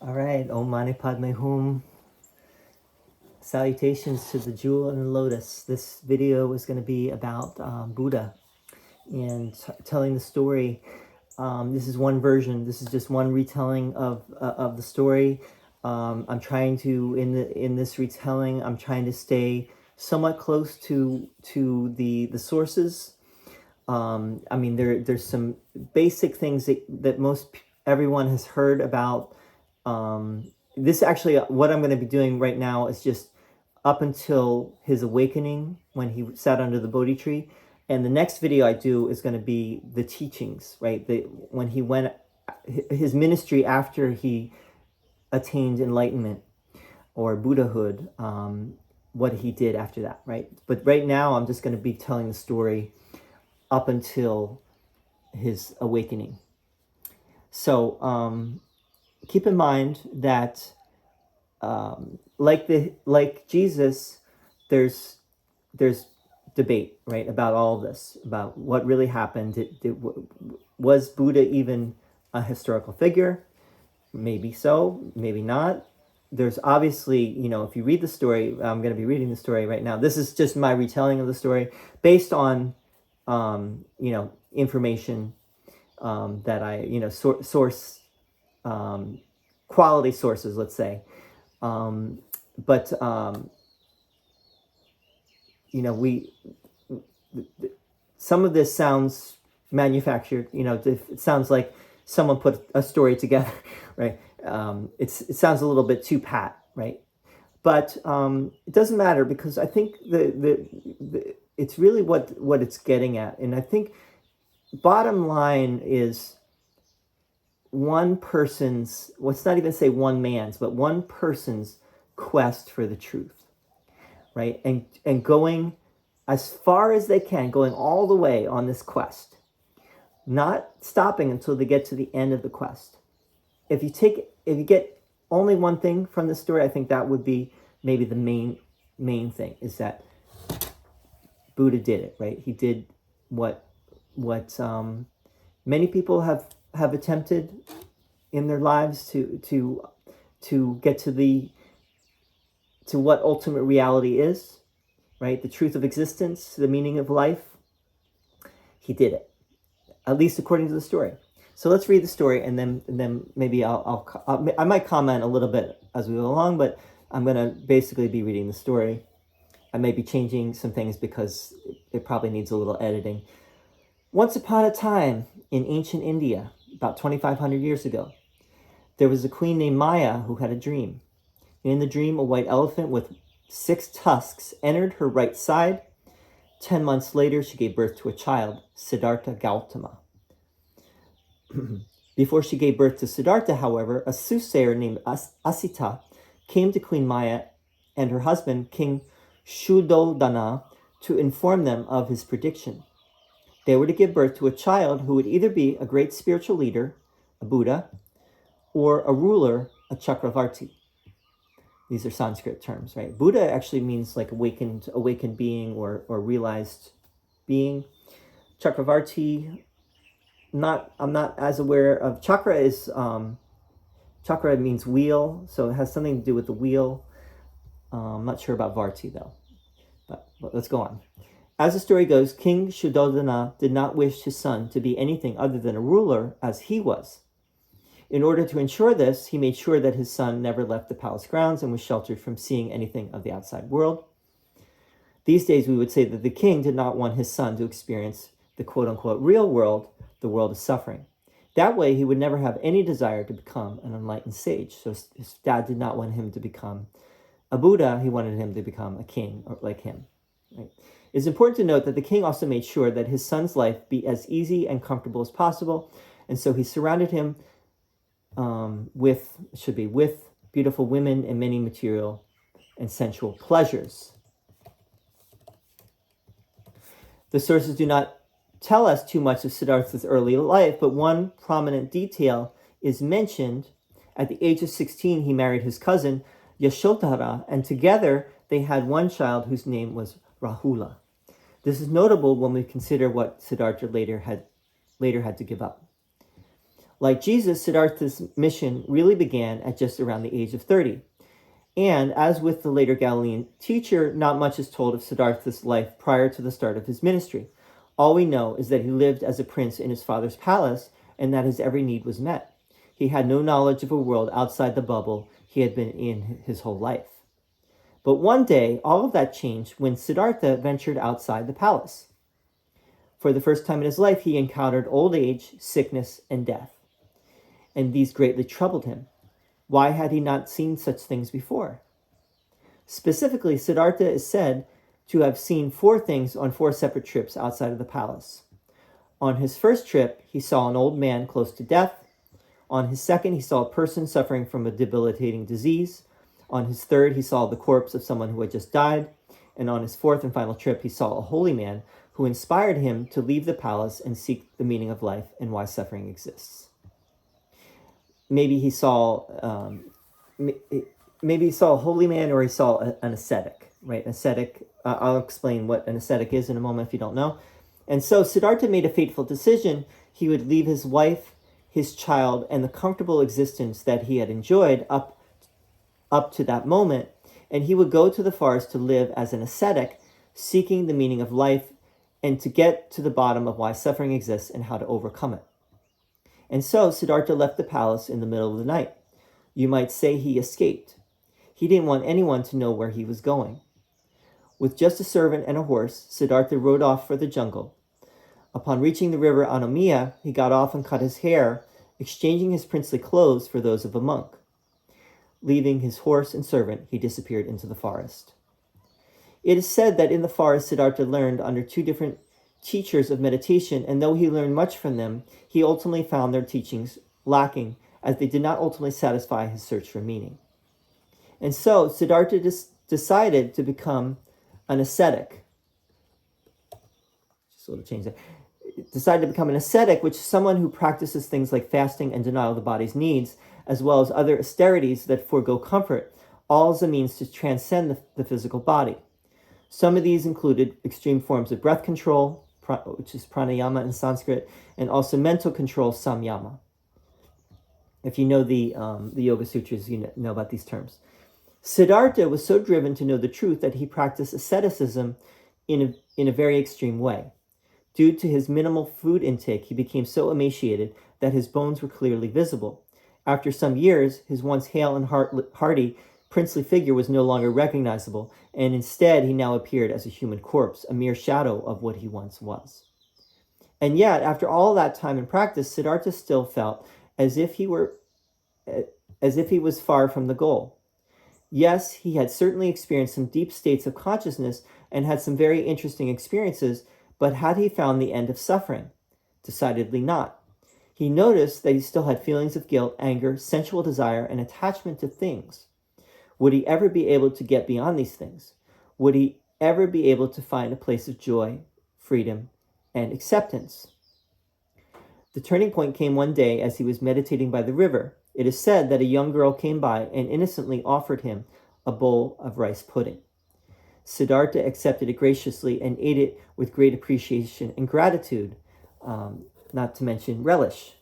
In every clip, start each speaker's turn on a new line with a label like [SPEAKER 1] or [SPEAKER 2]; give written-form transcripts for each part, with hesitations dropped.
[SPEAKER 1] All right, Om Mani Padme Hum. Salutations to the jewel and the lotus. This video is going to be about Buddha and telling the story. This is one version. This is just one retelling of the story. I'm trying to in this retelling. I'm trying to stay somewhat close to the sources. I mean, there's some basic things that everyone has heard about. This actually, what I'm going to be doing right now is just up until his awakening when he sat under the Bodhi tree. And the next video I do is going to be the teachings, right? When he went, his ministry after he attained enlightenment or Buddhahood, what he did after that, right? But right now I'm just going to be telling the story up until his awakening. So, keep in mind that, like Jesus, there's debate, right, about all of this, about what really happened. Was Buddha even a historical figure? Maybe so, maybe not. There's obviously, if you read the story, I'm going to be reading the story right now. This is just my retelling of the story based on, information that I, source. Quality sources, let's say. But some of this sounds manufactured. It sounds like someone put a story together, right? It sounds a little bit too pat, right? But it doesn't matter, because I think it's really what it's getting at. And I think bottom line is one person's, let's not even say one man's, but one person's quest for the truth, right? And going as far as they can, going all the way on this quest, not stopping until they get to the end of the quest. If you get only one thing from the story, I think that would be maybe the main thing, is that Buddha did it, right? He did what many people have attempted in their lives to get to what ultimate reality is, right? The truth of existence, the meaning of life. He did it, at least according to the story. So let's read the story, and then maybe I might comment a little bit as we go along, but I'm going to basically be reading the story. I may be changing some things because it probably needs a little editing. Once upon a time in ancient India, about 2,500 years ago, there was a queen named Maya who had a dream. In the dream, a white elephant with 6 tusks entered her right side. 10 months later, she gave birth to a child, Siddhārtha Gautama. Before she gave birth to Siddhārtha, however, a soothsayer named Asita came to Queen Maya and her husband, King Śhuddhodana, to inform them of his prediction. They were to give birth to a child who would either be a great spiritual leader, a Buddha, or a ruler, a Chakravarti. These are Sanskrit terms, right? Buddha actually means like awakened being or realized being. Chakravarti, I'm not as aware of. Chakra means wheel, so it has something to do with the wheel. I'm not sure about Varti though, but let's go on. As the story goes, King Śhuddhodana did not wish his son to be anything other than a ruler as he was. In order to ensure this, he made sure that his son never left the palace grounds and was sheltered from seeing anything of the outside world. These days, we would say that the king did not want his son to experience the quote-unquote real world, the world of suffering. That way, he would never have any desire to become an enlightened sage. So his dad did not want him to become a Buddha. He wanted him to become a king like him. Right? It's important to note that the king also made sure that his son's life be as easy and comfortable as possible. And so he surrounded him with beautiful women and many material and sensual pleasures. The sources do not tell us too much of Siddhartha's early life, but one prominent detail is mentioned. At the age of 16, he married his cousin, Yashodhara, and together they had one child whose name was Rahula. This is notable when we consider what Siddhartha later had to give up. Like Jesus, Siddhartha's mission really began at just around the age of 30. And as with the later Galilean teacher, not much is told of Siddhartha's life prior to the start of his ministry. All we know is that he lived as a prince in his father's palace and that his every need was met. He had no knowledge of a world outside the bubble he had been in his whole life. But one day, all of that changed when Siddhartha ventured outside the palace. For the first time in his life, he encountered old age, sickness, and death. And these greatly troubled him. Why had he not seen such things before? Specifically, Siddhartha is said to have seen 4 things on 4 separate trips outside of the palace. On his first trip, he saw an old man close to death. On his second, he saw a person suffering from a debilitating disease. On his third, he saw the corpse of someone who had just died. And on his fourth and final trip, he saw a holy man who inspired him to leave the palace and seek the meaning of life and why suffering exists. Maybe he saw a holy man, or he saw an ascetic, right? Ascetic. I'll explain what an ascetic is in a moment if you don't know. And so Siddhartha made a fateful decision. He would leave his wife, his child, and the comfortable existence that he had enjoyed up to that moment, and he would go to the forest to live as an ascetic, seeking the meaning of life and to get to the bottom of why suffering exists and how to overcome it. And so Siddhartha left the palace in the middle of the night. You might say he escaped. He didn't want anyone to know where he was going. With just a servant and a horse, Siddhartha rode off for the jungle. Upon reaching the river Anomiya, he got off and cut his hair, exchanging his princely clothes for those of a monk. Leaving his horse and servant, he disappeared into the forest. It is said that in the forest, Siddhartha learned under 2 different teachers of meditation, and though he learned much from them, he ultimately found their teachings lacking, as they did not ultimately satisfy his search for meaning. And so Siddhartha decided to become an ascetic. Just a little change there. Decided to become an ascetic, which is someone who practices things like fasting and denial of the body's needs, as well as other austerities that forego comfort, all as a means to transcend the physical body. Some of these included extreme forms of breath control, which is pranayama in Sanskrit, and also mental control, samyama. If you know the Yoga Sutras, you know about these terms. Siddhartha was so driven to know the truth that he practiced asceticism in a very extreme way. Due to his minimal food intake, he became so emaciated that his bones were clearly visible. After some years, his once hale and hearty princely figure was no longer recognizable, and instead he now appeared as a human corpse, a mere shadow of what he once was. And yet, after all that time in practice, Siddhartha still felt as if he was far from the goal. Yes, he had certainly experienced some deep states of consciousness and had some very interesting experiences, but had he found the end of suffering? Decidedly not. He noticed that he still had feelings of guilt, anger, sensual desire, and attachment to things. Would he ever be able to get beyond these things? Would he ever be able to find a place of joy, freedom, and acceptance? The turning point came one day as he was meditating by the river. It is said that a young girl came by and innocently offered him a bowl of rice pudding. Siddhartha accepted it graciously and ate it with great appreciation and gratitude, not to mention relish.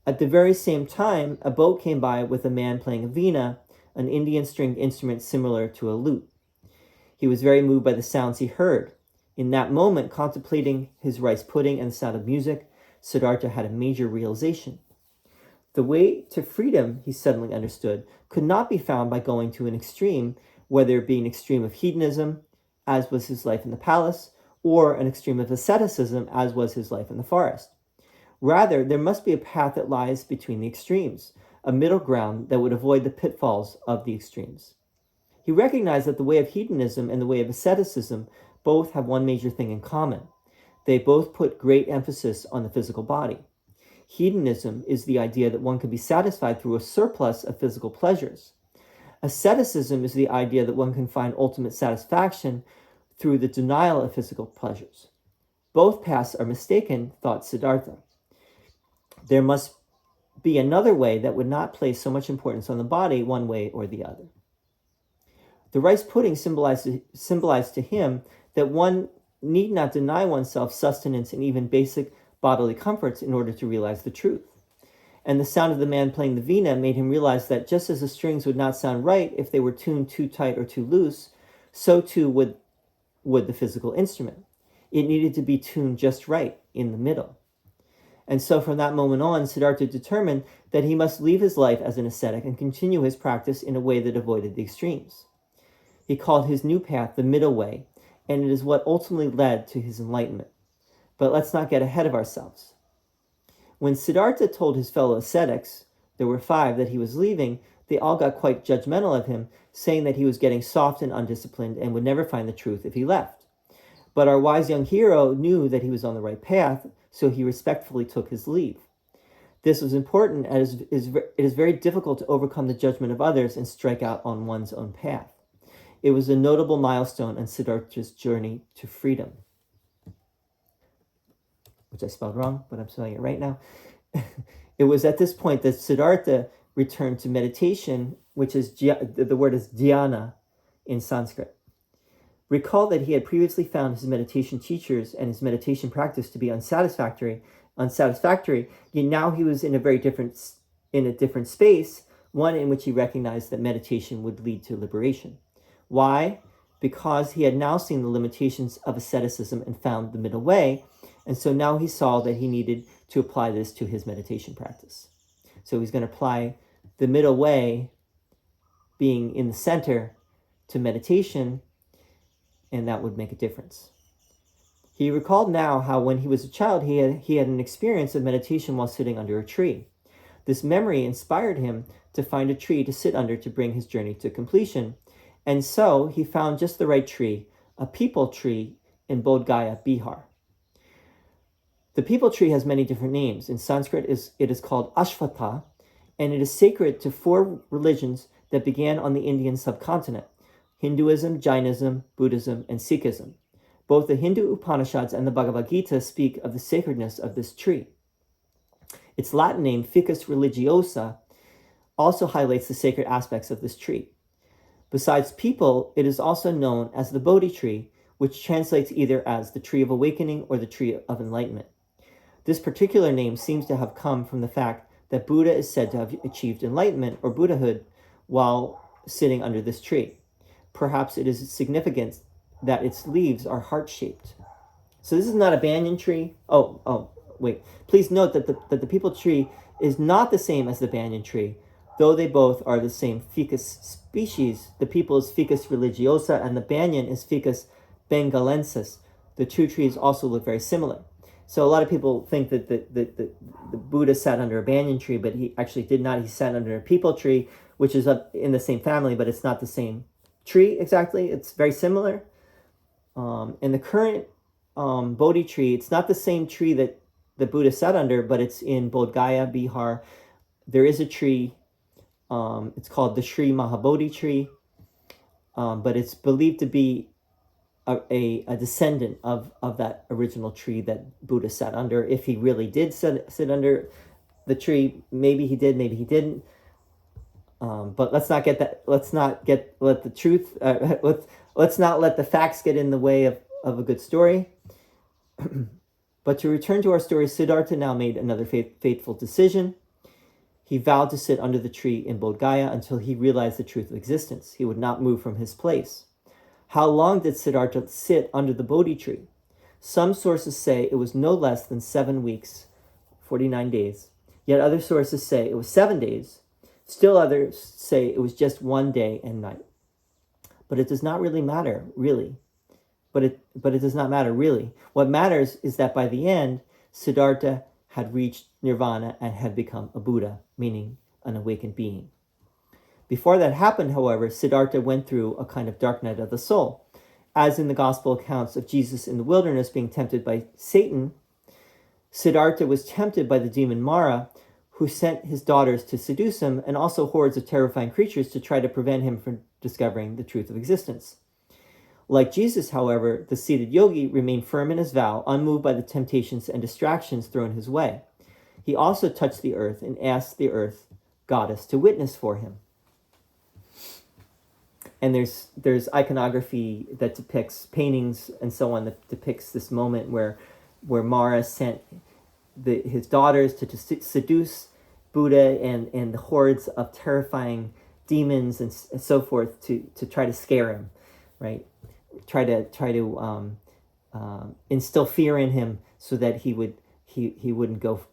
[SPEAKER 1] At the very same time, a boat came by with a man playing a veena, an Indian stringed instrument similar to a lute. He was very moved by the sounds he heard. In that moment, contemplating his rice pudding and the sound of music, Siddhartha had a major realization. The way to freedom, he suddenly understood, could not be found by going to an extreme, whether it be an extreme of hedonism, as was his life in the palace, or an extreme of asceticism, as was his life in the forest. Rather, there must be a path that lies between the extremes, a middle ground that would avoid the pitfalls of the extremes. He recognized that the way of hedonism and the way of asceticism both have one major thing in common. They both put great emphasis on the physical body. Hedonism is the idea that one can be satisfied through a surplus of physical pleasures. Asceticism is the idea that one can find ultimate satisfaction through the denial of physical pleasures. Both paths are mistaken, thought Siddhartha. There must be another way that would not place so much importance on the body one way or the other. The rice pudding symbolized to him that one need not deny oneself sustenance and even basic bodily comforts in order to realize the truth. And the sound of the man playing the veena made him realize that just as the strings would not sound right if they were tuned too tight or too loose, so too would the physical instrument. It needed to be tuned just right in the middle. And so from that moment on, Siddhārtha determined that he must leave his life as an ascetic and continue his practice in a way that avoided the extremes. He called his new path the middle way, and it is what ultimately led to his enlightenment. But let's not get ahead of ourselves. When Siddhārtha told his fellow ascetics, there were 5, that he was leaving, they all got quite judgmental of him, saying that he was getting soft and undisciplined and would never find the truth if he left. But our wise young hero knew that he was on the right path, so he respectfully took his leave. This was important as it is very difficult to overcome the judgment of others and strike out on one's own path. It was a notable milestone in Siddhārtha's journey to freedom. Which I spelled wrong, but I'm spelling it right now. It was at this point that Siddhārtha returned to meditation, which is, the word is dhyana in Sanskrit. Recall that he had previously found his meditation teachers and his meditation practice to be unsatisfactory, yet now he was in a different space, one in which he recognized that meditation would lead to liberation. Why? Because he had now seen the limitations of asceticism and found the middle way, and so now he saw that he needed to apply this to his meditation practice. So he's going to apply the middle way, being in the center, to meditation, and that would make a difference. He recalled now how when he was a child, he had an experience of meditation while sitting under a tree. This memory inspired him to find a tree to sit under to bring his journey to completion, and so he found just the right tree, a peepal tree in Bodh Gaya, Bihar. The peepal tree has many different names. In Sanskrit, it is called Ashvatha, and it is sacred to 4 religions that began on the Indian subcontinent: Hinduism, Jainism, Buddhism, and Sikhism. Both the Hindu Upanishads and the Bhagavad Gita speak of the sacredness of this tree. Its Latin name, Ficus religiosa, also highlights the sacred aspects of this tree. Besides peepal, it is also known as the Bodhi tree, which translates either as the tree of awakening or the tree of enlightenment. This particular name seems to have come from the fact that Buddha is said to have achieved enlightenment or Buddhahood while sitting under this tree. Perhaps it is significant that its leaves are heart-shaped. So this is not a banyan tree. Wait. Please note that the peepal tree is not the same as the banyan tree, though they both are the same ficus species. The peepal is Ficus religiosa and the banyan is Ficus bengalensis. The 2 trees also look very similar. So a lot of people think that the Buddha sat under a banyan tree, but he actually did not. He sat under a peepal tree, which is in the same family, but it's not the same tree exactly. It's very similar. In the current Bodhi tree, it's not the same tree that the Buddha sat under, but it's in Bodh Gaya, Bihar. There is a tree. It's called the Sri Mahabodhi tree, but it's believed to be a descendant of that original tree that Buddha sat under. If he really did sit under the tree, maybe he did, maybe he didn't. But let's not let the facts get in the way of a good story. But to return to our story, Siddhārtha now made another fateful decision. He vowed to sit under the tree in Bodh Gaya until he realized the truth of existence. He would not move from his place. How long did Siddhārtha sit under the Bodhi tree? Some sources say it was no less than 7 weeks, 49 days. Yet other sources say it was 7 days. Still others say it was just 1 day and night. But it does not really matter, really. But it does not matter, really. What matters is that by the end, Siddhārtha had reached nirvana and had become a Buddha, meaning an awakened being. Before that happened, however, Siddhārtha went through a kind of dark night of the soul. As in the gospel accounts of Jesus in the wilderness being tempted by Satan, Siddhārtha was tempted by the demon Mara, who sent his daughters to seduce him, and also hordes of terrifying creatures to try to prevent him from discovering the truth of existence. Like Jesus, however, the seated yogi remained firm in his vow, unmoved by the temptations and distractions thrown his way. He also touched the earth and asked the earth goddess to witness for him. And there's iconography that depicts paintings and so on that depicts this moment where Mara sent his daughters to seduce Buddha and the hordes of terrifying demons and so forth to try to scare him, right? Try to instill fear in him so that he wouldn't go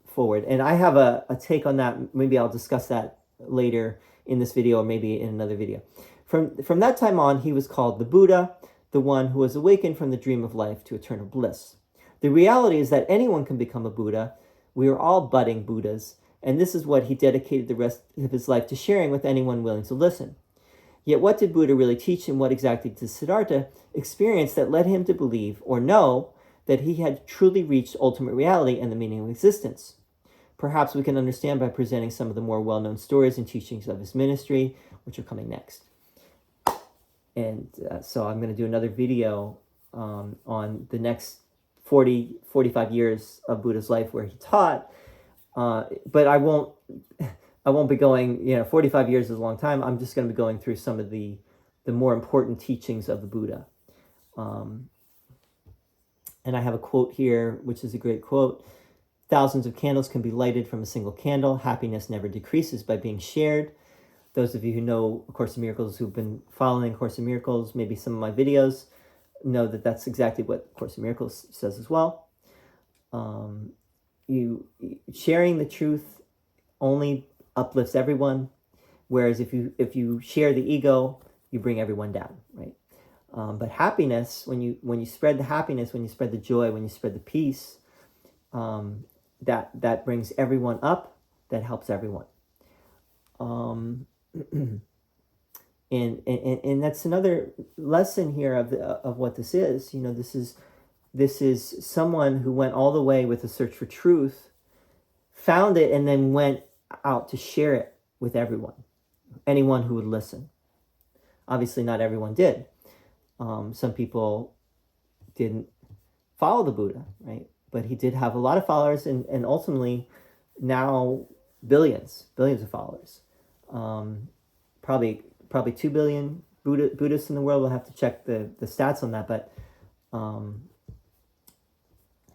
[SPEAKER 1] forward. And I have a take on that. Maybe I'll discuss that later in this video, or maybe in another video. From that time on, he was called the Buddha, the one who was awakened from the dream of life to eternal bliss. The reality is that anyone can become a Buddha. We are all budding Buddhas, and this is what he dedicated the rest of his life to sharing with anyone willing to listen. Yet what did Buddha really teach, and what exactly did Siddhārtha experience that led him to believe or know that he had truly reached ultimate reality and the meaning of existence? Perhaps we can understand by presenting some of the more well-known stories and teachings of his ministry, which are coming next. And so I'm going to do another video on the next 45 years of Buddha's life where he taught, but I won't be going, 45 years is a long time. I'm just going to be going through some of the more important teachings of the Buddha. And I have a quote here, which is a great quote. Thousands of candles can be lighted from a single candle. Happiness never decreases by being shared. Those of you who know A Course in Miracles, who've been following A Course in Miracles, maybe some of my videos, know that that's exactly what A Course in Miracles says as well. Sharing the truth only uplifts everyone, whereas if you share the ego, you bring everyone down, right? But happiness, when you spread the happiness, when you spread the joy, when you spread the peace, that brings everyone up, that helps everyone. And that's another lesson here of what this is. This is someone who went all the way with a search for truth, found it, and then went out to share it with anyone who would listen. Obviously, not everyone did. Some people didn't follow the Buddha, right? But he did have a lot of followers, and ultimately now billions of followers. Probably 2 billion Buddhists in the world. We'll have to check the stats on that, but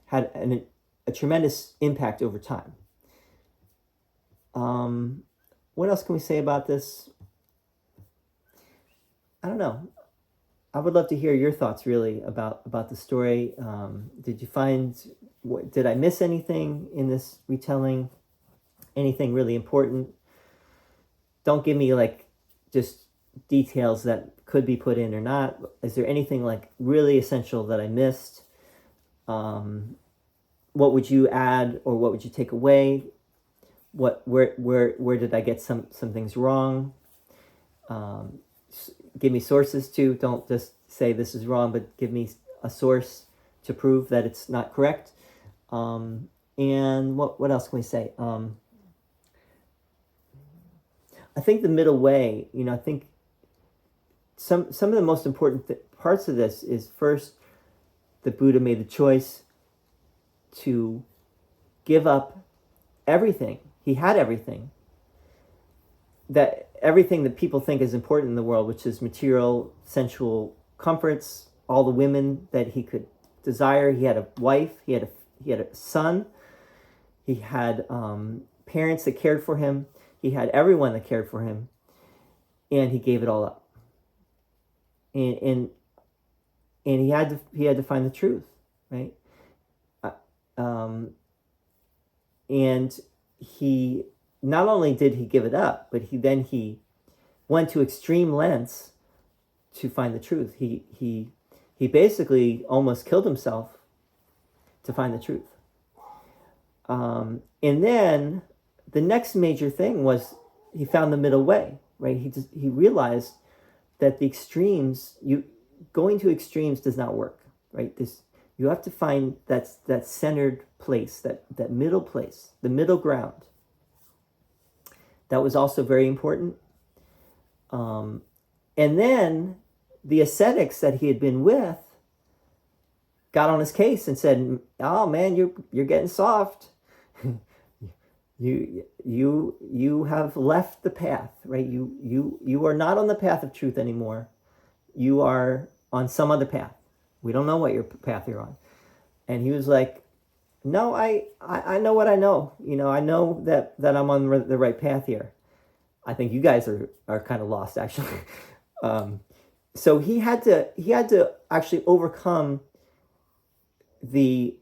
[SPEAKER 1] had a tremendous impact over time. What else can we say about this? I don't know. I would love to hear your thoughts really about the story. Did I miss anything in this retelling? Anything really important? Don't give me just details that could be put in or not. Is there anything really essential that I missed? What would you add, or what would you take away? Where did I get some things wrong? Give me sources too. Don't just say this is wrong, but give me a source to prove that it's not correct. And what else can we say? I think the middle way, I think some of the most important parts of this is, first, the Buddha made the choice to give up everything. He had everything that people think is important in the world, which is material, sensual comforts, all the women that he could desire. He had a wife, he had a son, he had parents that cared for him, he had everyone that cared for him, and he gave it all up. And he had to find the truth, right? And he not only did he give it up, but he went to extreme lengths to find the truth. He basically almost killed himself to find the truth. And then the next major thing was he found the middle way, right? He realized that the extremes, going to extremes does not work, right? You have to find that centered place, that middle place, the middle ground. That was also very important. And then the ascetics that he had been with got on his case and said, "Oh man, you're getting soft. You have left the path, right? You are not on the path of truth anymore. You are on some other path. We don't know what your path you're on." And he was like, no, I know what I know. I know that I'm on the right path here. I think you guys are kind of lost, actually. So he had to actually overcome the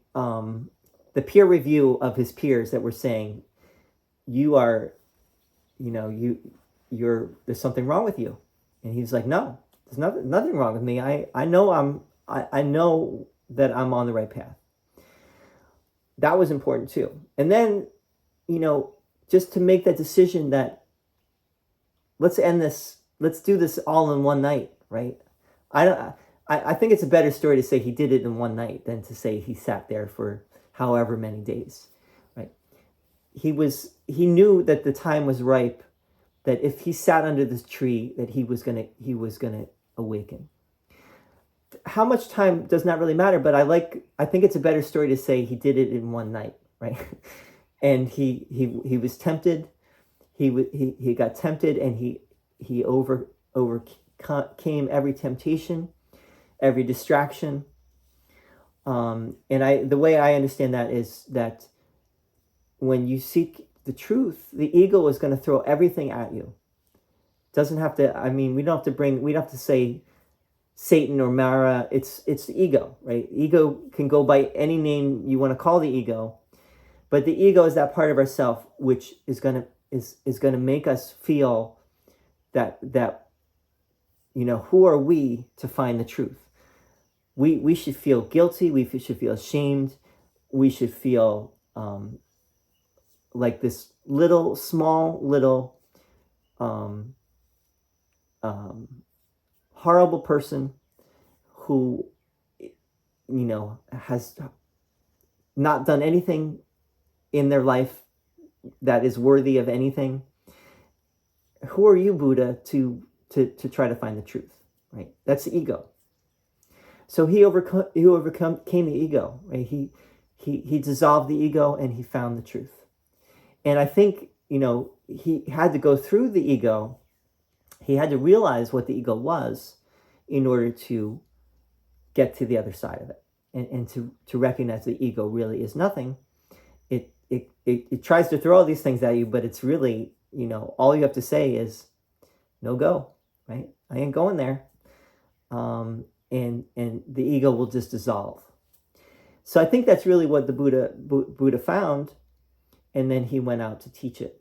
[SPEAKER 1] peer review of his peers that were saying, you are, there's something wrong with you. And he was like, no, there's nothing wrong with me. I know I know that I'm on the right path. That was important too. And then, just to make that decision that let's do this all in one night, right? I think it's a better story to say he did it in one night than to say he sat there for however many days, right? He knew that the time was ripe, that if he sat under this tree, that he was gonna awaken. How much time does not really matter, but I think it's a better story to say he did it in one night, right? And he was tempted. He got tempted, and he overcame every temptation, every distraction. And the way I understand that is that when you seek the truth, the ego is going to throw everything at you. Doesn't have to. I mean, we don't have to say Satan or Mara. It's the ego, right? Ego can go by any name you want to call the ego, but the ego is that part of ourself which is going to make us feel that who are we to find the truth? We should feel guilty. We should feel ashamed. We should feel like this small little horrible person who has not done anything in their life that is worthy of anything. Who are you, Buddha, to try to find the truth, right? That's the ego. So he overcame the ego, right? He dissolved the ego and he found the truth. And I think, he had to go through the ego. He had to realize what the ego was in order to get to the other side of it, and to recognize the ego really is nothing. It tries to throw all these things at you, but it's really, all you have to say is no go, right? I ain't going there. And the ego will just dissolve. So I think that's really what the Buddha found, and then he went out to teach it.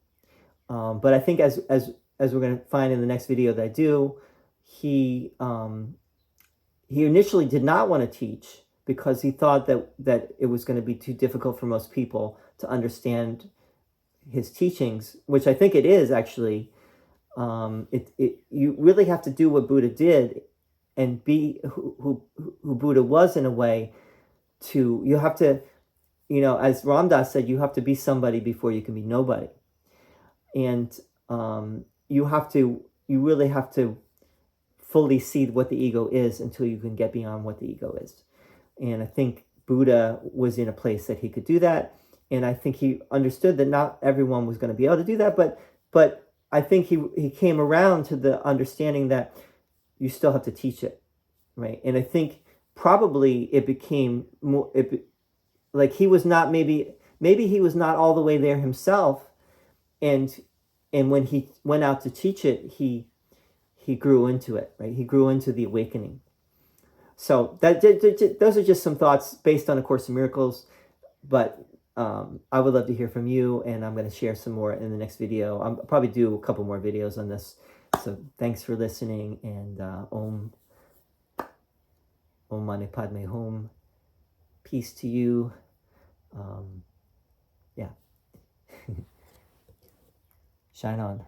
[SPEAKER 1] But I think as we're going to find in the next video that I do, he initially did not want to teach because he thought that it was going to be too difficult for most people to understand his teachings, which I think it is actually. You really have to do what Buddha did and be who Buddha was in a way. You have to, as Ram Dass said, you have to be somebody before you can be nobody. And you really have to fully see what the ego is until you can get beyond what the ego is. And I think Buddha was in a place that he could do that. And I think he understood that not everyone was going to be able to do that, but I think he came around to the understanding that you still have to teach it, right? And I think probably it became more, like he was not, maybe he was not all the way there himself, and when he went out to teach it, he grew into it, right? He grew into the awakening. So those are just some thoughts based on A Course in Miracles, but I would love to hear from you, and I'm going to share some more in the next video. I'll probably do a couple more videos on this. So thanks for listening, and Om Mani Padme Hum. Peace to you. Yeah. Shine on.